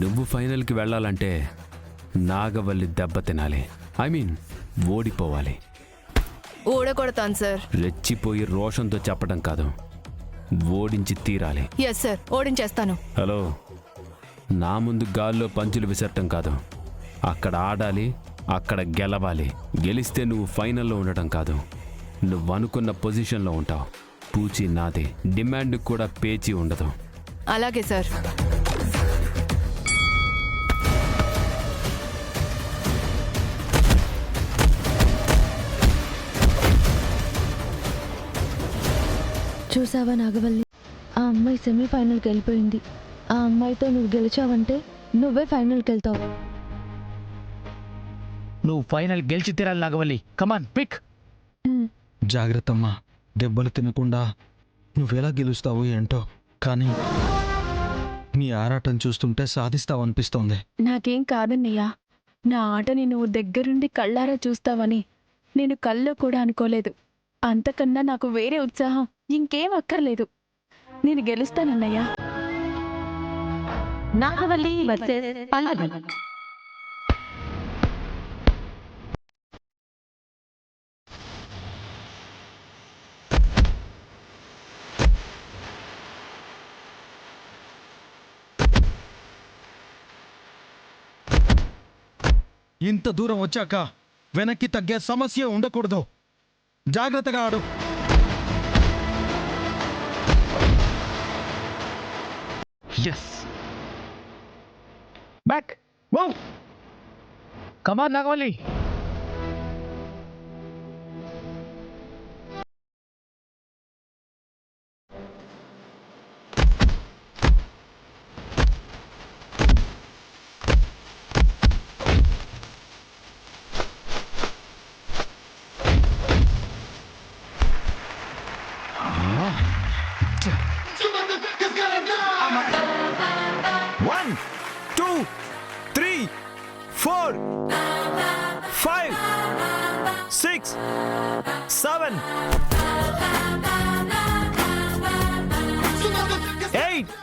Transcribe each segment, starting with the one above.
నువ్వు ఫైనల్కి వెళ్ళాలంటే నాగవల్లి దెబ్బ తినాలి. ఐ మీన్ ఓడిపోవాలి. ఓడకొడతాను సార్. రెచ్చిపోయి రోషంతో చెప్పడం కాదు, ఓడించి తీరాలి. Yes sir, ఓడించేస్తాను. హలో, నా ముందు గాల్లో పంచులు విసరటం కాదు, అక్కడ ఆడాలి, అక్కడ గెలవాలి. గెలిస్తే నువ్వు ఫైనల్లో ఉండటం కాదు, నువ్వు అనుకున్న పొజిషన్లో ఉంటావు. పూచి నాది, డిమాండ్ కూడా పేచి ఉండదు. అలాగే సార్. చూసావా నాగవల్లి, ఆ అమ్మాయి సెమీఫైనల్కి వెళ్ళిపోయింది. ఆ అమ్మాయితో నువ్వు గెలిచావంటే నువ్వే ఫైనల్కి వెళ్తావు. నువ్వు ఫైనల్ గెలిచి తీరాలి నాగవల్లి. కమాన్ పిక్. జాగ్రత్తమ్మా, దెబ్బలు తినకుండా నువ్వెలా గెలుస్తావు ఏంటో, కానీ నీ ఆరాటం చూస్తుంటే సాధిస్తావనిపిస్తోంది. నాకేం కాదన్నయ్యా, నా ఆటని నువ్వు దగ్గరుండి కళ్ళారా చూస్తావని నేను కల్లో కూడా అనుకోలేదు. అంతకన్నా నాకు వేరే ఉత్సాహం ఇంకేం అక్కర్లేదు. నేను గెలుస్తానన్నయ్యా. నాగవల్లి వర్సెస్ పల్లవి. ఇంత దూరం వచ్చాక వెనక్కి తగ్గే సమస్య ఉండకూడదు. జాగ్రత్తగా ఆడు. Yes, back. కమాన్ నాగవల్లి. One, two, three, four, five, six, seven, 8,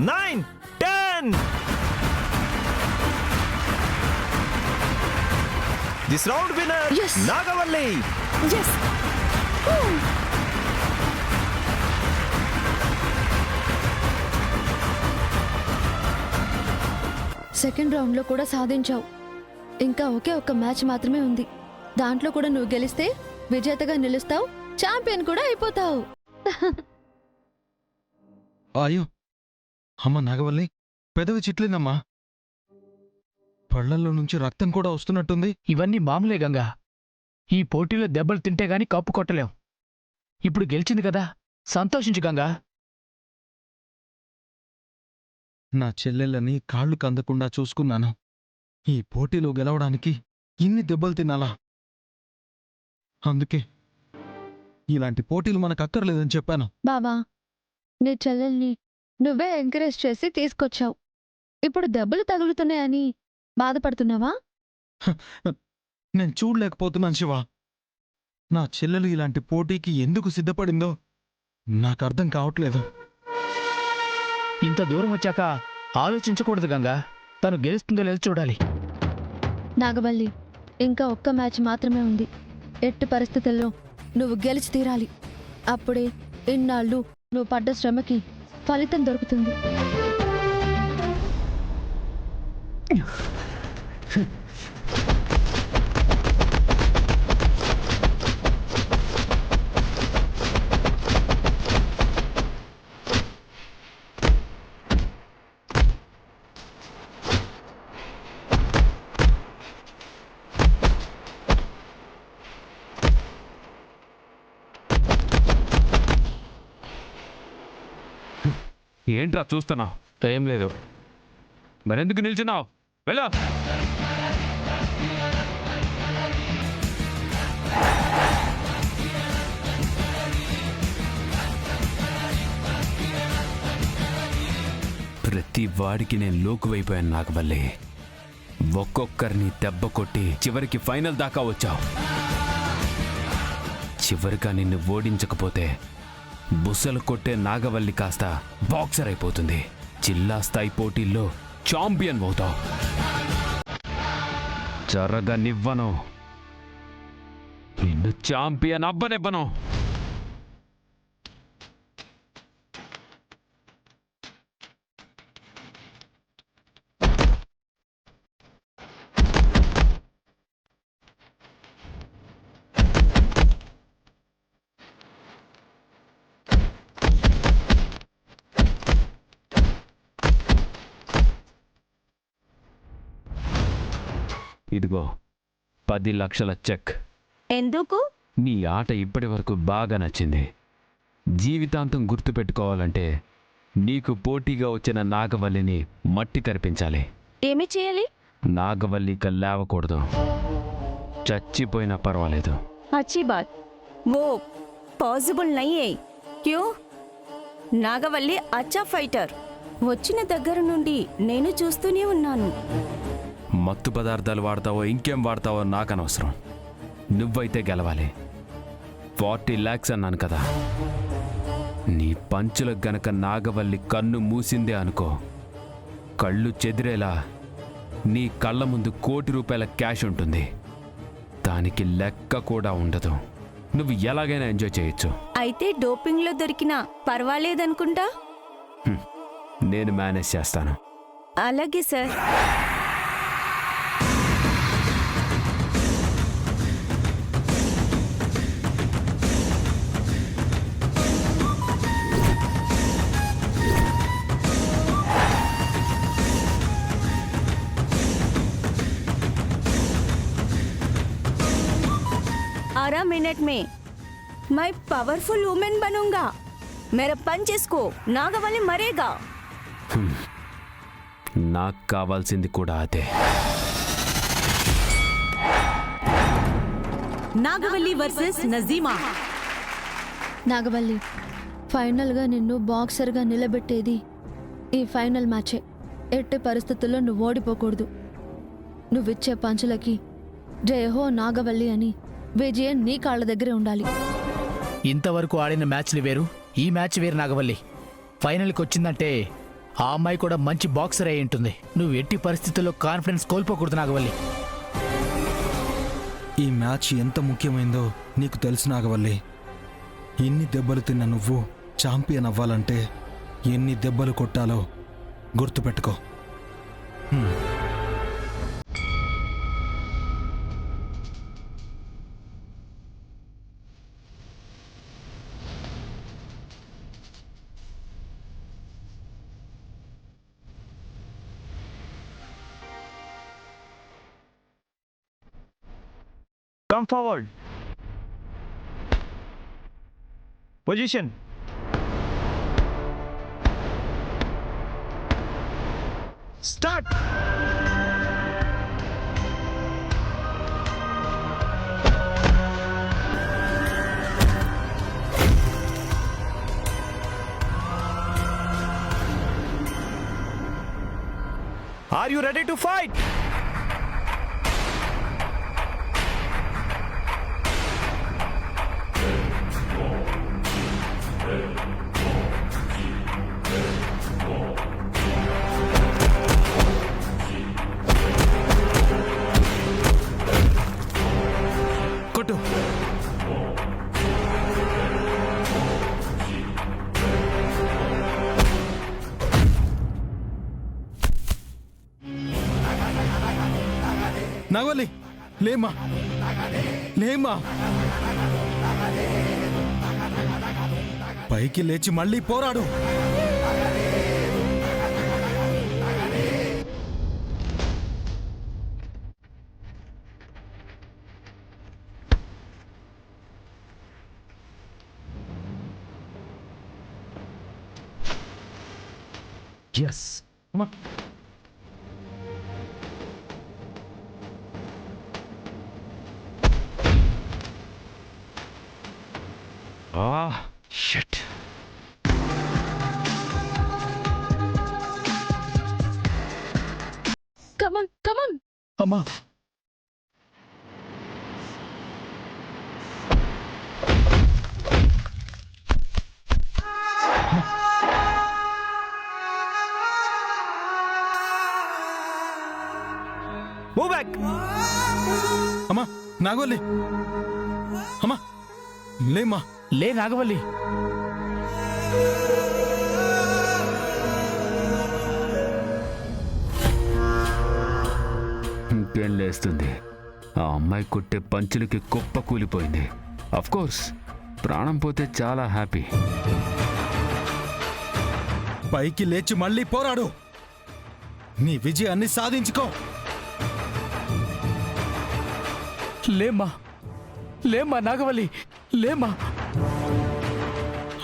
9, 10. This round winner, Yes. Nagavalli. Yes. Second రౌండ్లో కూడా సాధించావు. ఇంకా ఒకే ఒక్క మ్యాచ్ మాత్రమే ఉంది. దాంట్లో కూడా నువ్వు గెలిస్తే విజేతగా నిలుస్తావు, ఛాంపియన్ కూడా అయిపోతావు. అయ్యో అమ్మ నాగవల్లి, పెదవి చిట్లిందమ్మా. పళ్ళల్లో నుంచి రక్తం కూడా వస్తున్నట్టుంది. ఇవన్నీ మామూలే గంగా. ఈ పోటీలో దెబ్బలు తింటే గాని కప్పు కొట్టలేం. ఇప్పుడు గెలిచింది కదా, సంతోషించు గంగా. నా చెల్లెళ్ళని కాళ్ళు కందకుండా చూసుకున్నాను. ఈ పోటీలో గెలవడానికి ఇన్ని దెబ్బలు తినాలా? అందుకే ఇలాంటి పోటీలు మనకు అక్కర్లేదని చెప్పాను. బావా, నీ చెల్లెల్ని నువ్వే ఎంకరేజ్ చేసి తీసుకొచ్చావు. ఇప్పుడు దెబ్బలు తగులుతున్నాయని బాధపడుతున్నావా? నేను చూడలేకపోతున్నాను శివ. నా చెల్లెలు ఇలాంటి పోటీకి ఎందుకు సిద్ధపడిందో నాకు అర్థం కావట్లేదు. ఇంత దూరం వచ్చాక ఆలోచించకూడదు గంగా. తను గెలుస్తుందో లేదో చూడాలి. నాగవల్లి, ఇంకా ఒక్క మ్యాచ్ మాత్రమే ఉంది. ఎట్టి పరిస్థితుల్లో నువ్వు గెలిచి తీరాలి. అప్పుడే ఇన్నాళ్ళు నువ్వు పడ్డ శ్రమకి ఫలితం దొరుకుతుంది. ఏంట్రా చూస్తున్నావు? ఏం లేదు. మరెందుకు నిల్చున్నావు? వెళ్ళా. ప్రతి వాడికి నేను లోకువైపోయాను నాగవల్లి. ఒక్కొక్కరిని దెబ్బ కొట్టి చివరికి ఫైనల్ దాకా వచ్చావు. చివరిగా నిన్ను ఓడించకపోతే బుసలు కొట్టే నాగవల్లి కాస్త బాక్సర్ అయిపోతుంది. జిల్లా స్థాయి పోటీల్లో చాంపియన్ అవుతావు. జరగనివ్వను. నిన్ను చాంపియన్ అవ్వనివ్వను. ఇదిగో 10 లక్షల చెక్. ఎందుకు? నీ ఆట ఇప్పటి వరకు బాగా నచ్చింది. జీవితాంతం గుర్తుపెట్టుకోవాలంటే నీకు పోటీగా వచ్చిన నాగవల్లిని మట్టి కరిపించాలి. ఏమి చేయాలి? నాగవల్లి ఇక లేవకూడదు. చచ్చిపోయినా పర్వాలేదు. अच्छी बात, वो पॉसिबल नहीं है. क्यों? నాగవల్లి అచ్చా ఫైటర్. వచ్చిన దగ్గర నుండి నేను చూస్తూనే ఉన్నాను. మత్తు పదార్థాలు వాడతావో ఇంకేం వాడతావో నాకనవసరం. నువ్వైతే గెలవాలి. 40 lakhs అన్నాను కదా. నీ పంచులకు గనక నాగవల్లి కన్ను మూసిందే అనుకో, కళ్ళు చెదిరేలా నీ కళ్ళ ముందు ₹1 కోటి క్యాష్ ఉంటుంది. దానికి లెక్క కూడా ఉండదు. నువ్వు ఎలాగైనా ఎంజాయ్ చేయొచ్చు. అయితే డోపింగ్లో దొరికినా పర్వాలేదనుకుంటా. నేను మేనేజ్ చేస్తాను. అలాగే సార్. बारह मिनट में मैं पावरफुल वुमेन बनूंगा. मेरा पंच इसको नागवल्ली मरेगा. నాకు కావాల్సింది కూడా అదే. నాగవల్లి వర్సెస్ నజీమా. నాగవల్లి, ఫైనల్గా నిన్ను బాక్సర్గా నిలబెట్టేది ఈ ఫైనల్ మ్యాచే. ఎట్టి పరిస్థితుల్లో నువ్వు ఓడిపోకూడదు. నువ్విచ్చే పంచులకి జయహో నాగవల్లి అని విజయం నీ కాళ్ళ దగ్గరే ఉండాలి. ఇంతవరకు ఆడిన మ్యాచ్లు వేరు, ఈ మ్యాచ్ వేరు. నాగవల్లి ఫైనల్కి వచ్చిందంటే ఆ అమ్మాయి కూడా మంచి బాక్సర్ అయి ఉంటుంది. నువ్వు ఎట్టి పరిస్థితుల్లో కాన్ఫిడెన్స్ కోల్పోకూడదు నాగవల్లి. ఈ మ్యాచ్ ఎంత ముఖ్యమైందో నీకు తెలుసు నాగవల్లి. ఎన్ని దెబ్బలు తిన్న నువ్వు ఛాంపియన్ అవ్వాలంటే ఎన్ని దెబ్బలు కొట్టాలో గుర్తుపెట్టుకో. Come forward. Position. Start. Are you ready to fight? కొట్టు. నాగవల్లి లేమా, లేమా. పైకి లేచి మళ్ళీ పోరాడు. Yes. Come on. Ah, shit. Come on, come on. అమ్మా, మూవ్ బ్యాక్. అమ్మా నాగవల్లి, అమ్మా లేమ్మా. లే నాగవల్లి. ఇంకేం లేస్తుంది. ఆ అమ్మాయి కొట్టే పంచులకి కుప్ప కూలిపోయింది. కోర్స్ ప్రాణం పోతే చాలా హ్యాపీ. పైకి లేచి మళ్ళీ పోరాడు. నీ విజయాన్ని సాధించుకో. లేమ్మా, లేమ్మా నాగవల్లి, లేమ్మా.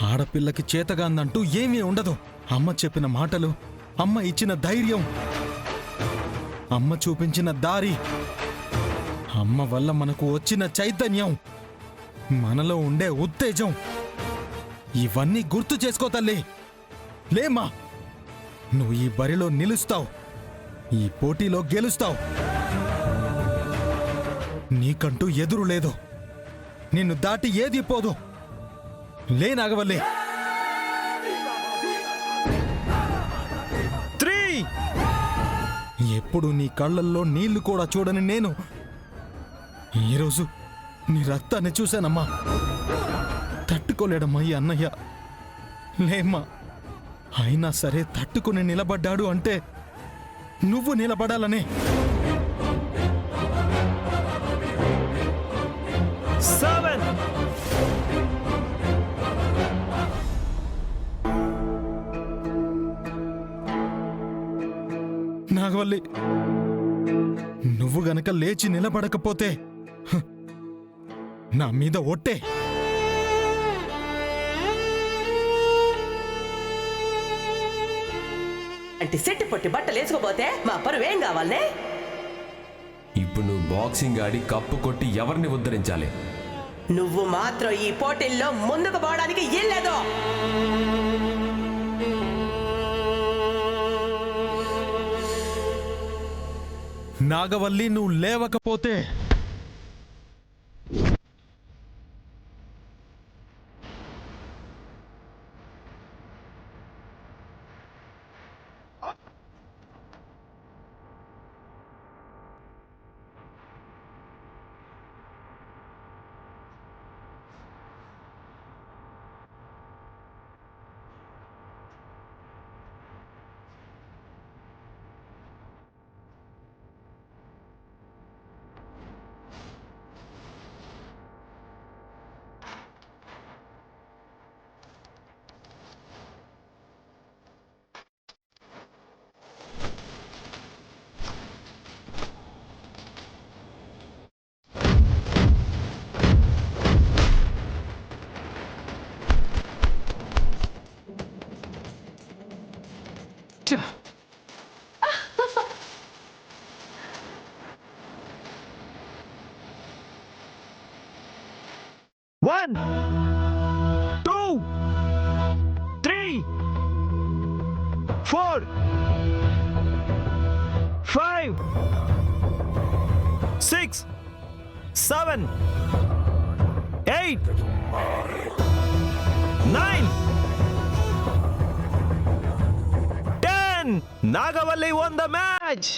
ఆడపిల్లకి చేతగాందంటూ ఏమీ ఉండదు. అమ్మ చెప్పిన మాటలు, అమ్మ ఇచ్చిన ధైర్యం, అమ్మ చూపించిన దారి, అమ్మ వల్ల మనకు వచ్చిన చైతన్యం, మనలో ఉండే ఉత్తేజం, ఇవన్నీ గుర్తు చేసుకో తల్లి. లేమ్మా, నువ్వు ఈ బరిలో నిలుస్తావు, ఈ పోటీలో గెలుస్తావు. నీకంటూ ఎదురు లేదు. నిన్ను దాటి ఏది పోదు. లే నాగవల్లి. 3. ఎప్పుడు నీ కళ్ళల్లో నీళ్లు కూడా చూడని నేను ఈరోజు నీ రక్తాన్ని చూశానమ్మా. తట్టుకోలేడమ్మా ఈ అన్నయ్య. లేమ్మా, అయినా సరే తట్టుకుని నిలబడ్డాడు అంటే నువ్వు నిలబడాలనే. 7. నాగవల్లి, నువ్వు గనక లేచి నిలబడకపోతే నా మీద ఒట్టే. అంటే సెట్టి పొట్టి బట్టలు వేసుకోపోతే మా పరువేం కావాలనే? ఇప్పుడు నువ్వు బాక్సింగ్ ఆడి కప్పు కొట్టి ఎవరిని ఉద్ధరించాలి? నువ్వు మాత్రం ఈ పోటీల్లో ముందుకు పోవడానికి ఇల్లేదు. నాగవల్లి, నువ్వు లేవకపోతే One, 2, 3, 4, 5, 6, 7, 8, 9, 10. Nagavalli won the match.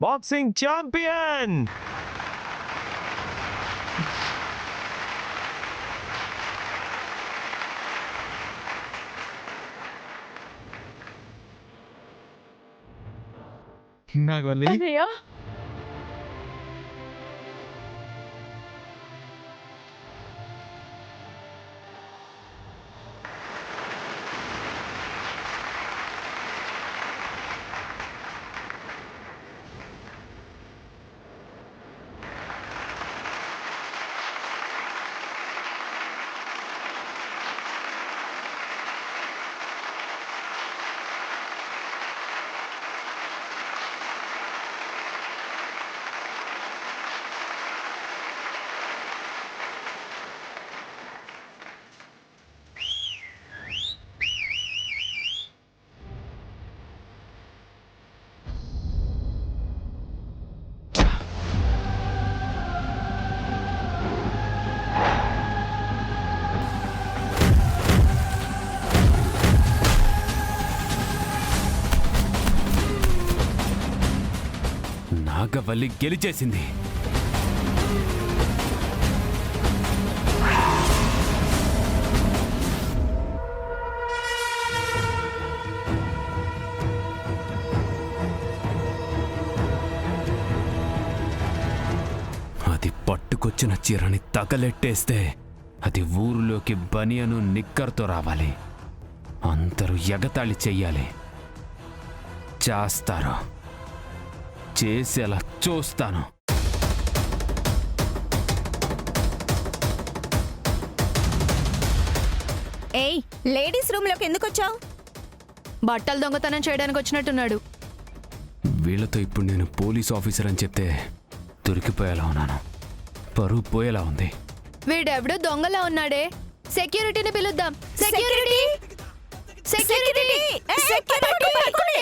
Boxing champion. నాగవల్లి, అన్నయ్య, నాగవల్లి గెలిచేసింది. అది పట్టుకొచ్చిన చీరని తగలెట్టేస్తే అది ఊరిలోకి బనియను నిక్కర్తో రావాలి. అందరూ ఎగతాళి చెయ్యాలి. చేస్తారు, చేసేలా చూస్తాను. ఏయ్, లేడీస్ రూమ్ లోకి ఎందుకు వచ్చావు? బట్టలు దొంగతనం చేయడానికి వచ్చినట్టున్నాడు. వీళ్ళతో ఇప్పుడు నేను పోలీస్ ఆఫీసర్ అని చెప్తే దొరికిపోయేలా ఉన్నాను. పరువు పోయేలా ఉంది. వీడెవడు దొంగలా ఉన్నాడే. సెక్యూరిటీని పిలుద్దాం. Security, security, security.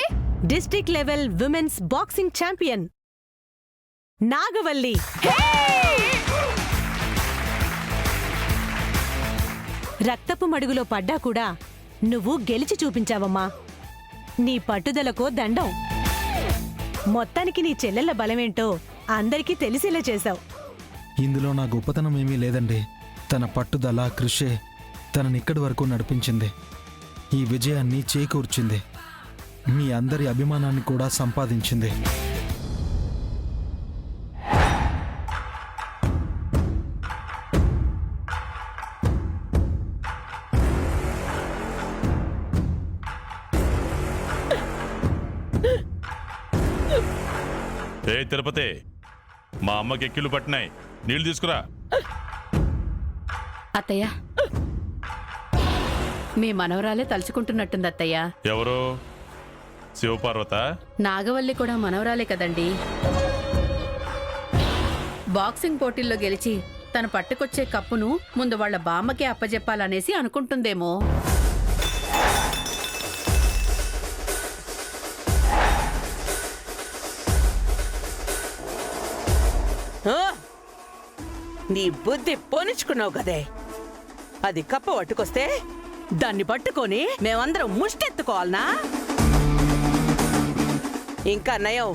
District level women's boxing champion Nagavalli. రక్తపు మడుగులో పడ్డా కూడా నువ్వు గెలిచి చూపించావమ్మా. నీ పట్టుదలకో దండం. మొత్తానికి నీ చెల్లెళ్ళ బలమేంటో అందరికీ తెలిసేలా చేశావు. ఇందులో నా గొప్పతనం ఏమీ లేదండి. తన పట్టుదల, కృషే తననిక్కడి వరకు నడిపించింది. ఈ విజయాన్ని చేకూర్చింది. మీ అందరి అభిమానాన్ని కూడా సంపాదించింది. ఏ తిరుపతి, మా అమ్మకి ఎక్కిళ్ళు పట్టినాయి, నీళ్లు తీసుకురా. అత్తయ్య, మీ మనవరాలే తలుచుకుంటున్నట్టుంది అత్తయ్య. ఎవరు? శివపార్వత? నాగవల్లి కూడా మనవరాలే కదండి. బాక్సింగ్ పోటీల్లో గెలిచి తను పట్టుకొచ్చే కప్పును ముందు వాళ్ల బామ్మకే అప్పజెప్పాలనేసి అనుకుంటుందేమో. నీ బుద్ధి పోనిచ్చుకున్నావు కదే. అది కప్ప పట్టుకొస్తే దాన్ని పట్టుకొని మేమందరం ముష్టెత్తుకోవాలనా? ఇంకా నయం,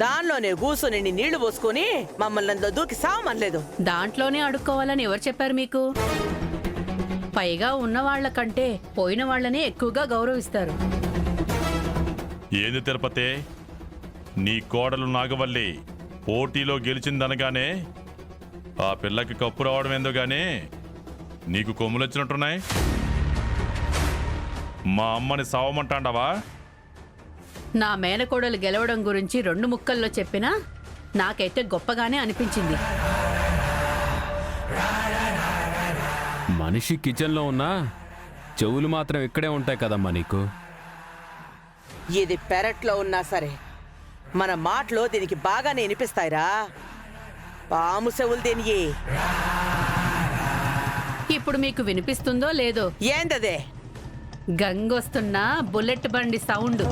దానిలోనే కూసుని నీళ్లు పోసుకొని మమ్మల్ని అందులో దూకి సావమనలేదు. దాంట్లోనే అడుక్కోవాలని ఎవరు చెప్పారు మీకు? పైగా ఉన్నవాళ్ల కంటే పోయిన వాళ్లనే ఎక్కువగా గౌరవిస్తారు. ఏంది తిరుపతి, నీ కోడలు నాగవల్లి పోటీలో గెలిచిందనగానే ఆ పిల్లకి కప్పు రావడం ఏందో గానీ నీకు కొమ్ములొచ్చినట్టున్నాయి. మా అమ్మని సావమంటాండావా? నా మేనకోడలు గెలవడం గురించి 2 ముక్కల్లో చెప్పినా నాకైతే గొప్పగానే అనిపించింది. మనిషి కిచెన్లో ఉన్నా చెవులు మాత్రం ఇక్కడే ఉంటాయి కదమ్మా నీకు. ఇది పెరట్లో ఉన్నా సరే మన మాటలో దీనికి బాగానే వినిపిస్తాయిరా. పాము చెవులు దేనియే. ఇప్పుడు మీకు వినిపిస్తుందో లేదో? ఏందదే? గంగొస్తున్న బుల్లెట్ బండి సౌండ్.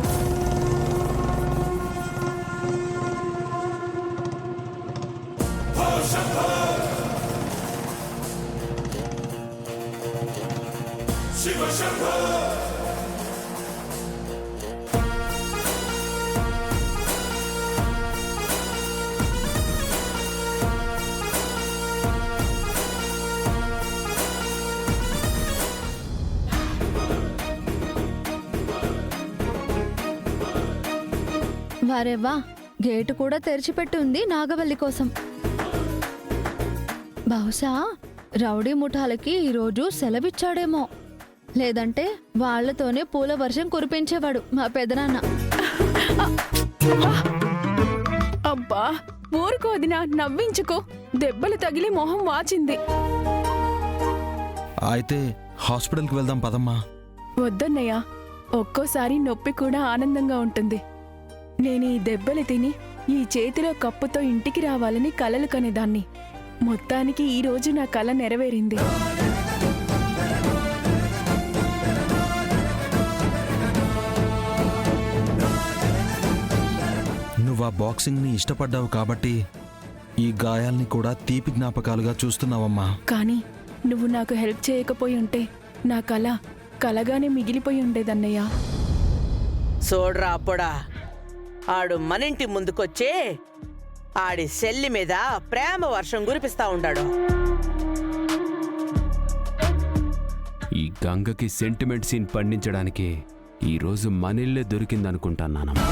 వారేవా, గేటు కూడా తెరిచిపెట్టి ఉంది నాగవల్లి కోసం. బహుశా రౌడీ ముఠాలకి ఈరోజు సెలవిచ్చాడేమో. లేదంటే వాళ్లతోనే పూల వర్షం కురిపించేవాడు మా పెదనాన్న. అబ్బా, ఊరుకో వదినా, నవ్వించుకో. దెబ్బలు తగిలి మొహం వాచింది. అయితే హాస్పిటల్కి వెళ్దాం పదమ్మా. వద్దన్నయ్య, ఒక్కోసారి నొప్పి కూడా ఆనందంగా ఉంటుంది. నేను ఈ దెబ్బలు తిని ఈ చేతిలో కప్పుతో ఇంటికి రావాలని కలలు కనేదాన్ని. మొత్తానికి ఈ రోజు నా కల నెరవేరింది. నువ్వు ఆ బాక్సింగ్ని ఇష్టపడ్డావు కాబట్టి ఈ గాయాల్ని కూడా తీపి జ్ఞాపకాలుగా చూస్తున్నావమ్మా. కానీ నువ్వు నాకు హెల్ప్ చేయకపోయి ఉంటే నా కల కలగానే మిగిలిపోయి ఉండేదన్నయ్య. చూడ్రా అప్పుడా, ఆడు మనింటి ముందుకొచ్చే ఆడి సెల్లి మీద ప్రేమ వర్షం కురిపిస్తా ఉండాడు. ఈ గంగకి సెంటిమెంట్ సీన్ పండించడానికి ఈరోజు మనీళ్ళే దొరికిందనుకుంటాను నానమ్మ.